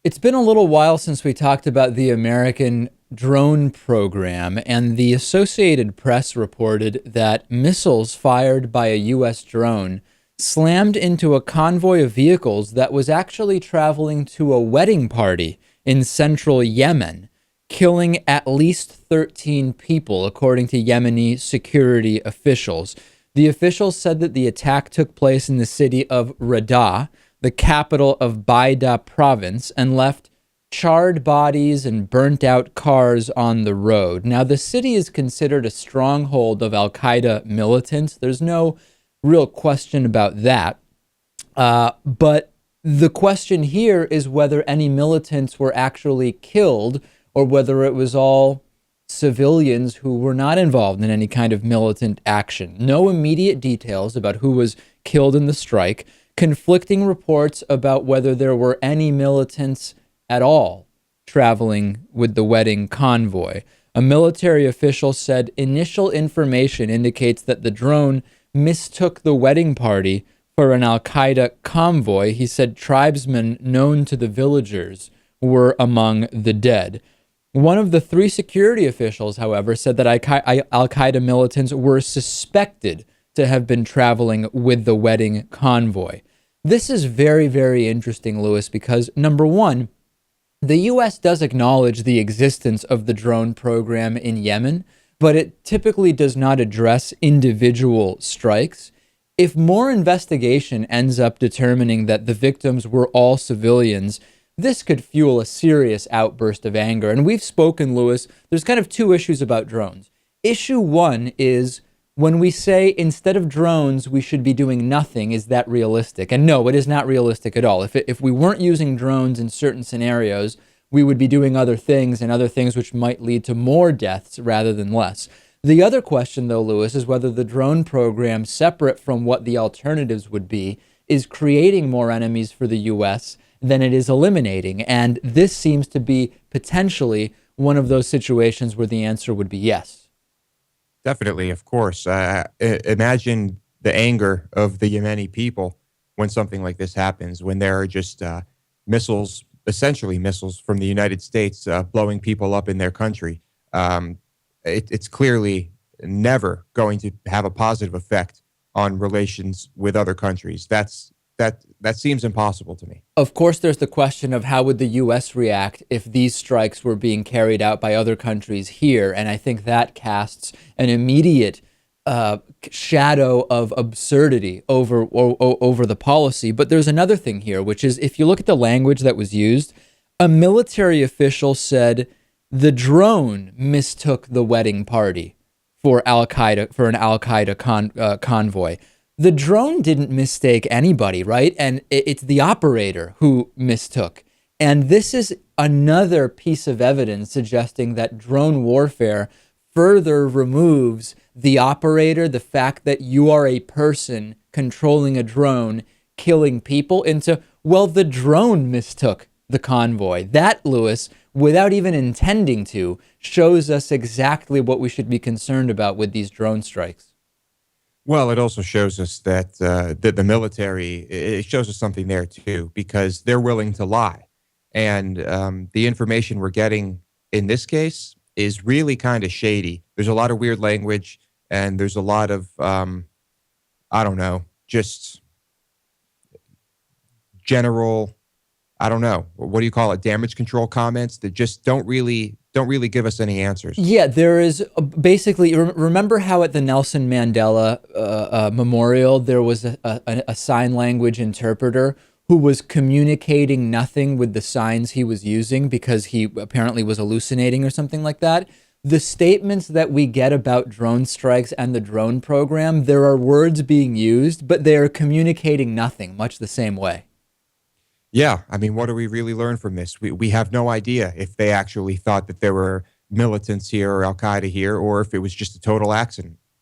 It's been a little while since we talked about the American drone program, and the Associated Press reported that missiles fired by a U.S. drone slammed into a convoy of vehicles that was actually traveling to a wedding party in central Yemen, killing at least 13 people, according to Yemeni security officials. The officials said that the attack took place in the city of Rada, the capital of Baida province, and left charred bodies and burnt out cars on the road. Now, the city is considered a stronghold of Al Qaeda militants. There's no real question about that. But the question here is whether any militants were actually killed or whether it was all civilians who were not involved in any kind of militant action. No immediate details about who was killed in the strike. Conflicting reports about whether there were any militants at all traveling with the wedding convoy. A military official said initial information indicates that the drone mistook the wedding party for an Al Qaeda convoy. He said tribesmen known to the villagers were among the dead. One of the three security officials, however, said that Al Qaeda militants were suspected to have been traveling with the wedding convoy. This is very, very interesting, Lewis, because number one, the U.S. does acknowledge the existence of the drone program in Yemen, but it typically does not address individual strikes. If more investigation ends up determining that the victims were all civilians, this could fuel a serious outburst of anger. And we've spoken, Lewis, there's kind of two issues about drones. Issue one is when we say instead of drones, we should be doing nothing, is that realistic? And no, it is not realistic at all. If we weren't using drones in certain scenarios, we would be doing other things and other things which might lead to more deaths rather than less. The other question, though, Lewis, is whether the drone program, separate from what the alternatives would be, is creating more enemies for the U.S. than it is eliminating. And this seems to be potentially one of those situations where the answer would be yes. Definitely, of course. Imagine the anger of the Yemeni people when something like this happens, when there are just missiles, essentially missiles from the United States blowing people up in their country. It's clearly never going to have a positive effect on relations with other countries. That seems impossible to me. Of course, there's the question of how would the U.S. react if these strikes were being carried out by other countries here, and I think that casts an immediate shadow of absurdity over the policy. But there's another thing here, which is if you look at the language that was used, a military official said the drone mistook the wedding party for an Al Qaeda convoy. The drone didn't mistake anybody, right? And it's the operator who mistook. And this is another piece of evidence suggesting that drone warfare further removes the operator, the fact that you are a person controlling a drone, killing people, into, well, the drone mistook the convoy. That, Lewis, without even intending to, shows us exactly what we should be concerned about with these drone strikes. Well, it also shows us that the military, it shows us something there too, because they're willing to lie. And the information we're getting in this case is really kind of shady. There's a lot of weird language, and there's a lot of, I don't know, just general, I don't know, what do you call it? Damage control comments that just don't really give us any answers. Yeah, there is basically, remember how at the Nelson Mandela Memorial, there was a sign language interpreter who was communicating nothing with the signs he was using because he apparently was hallucinating or something like that? The statements that we get about drone strikes and the drone program, there are words being used, but they are communicating nothing, much the same way. Yeah, I mean, what do we really learn from this? We have no idea if they actually thought that there were militants here or Al Qaeda here, or if it was just a total accident.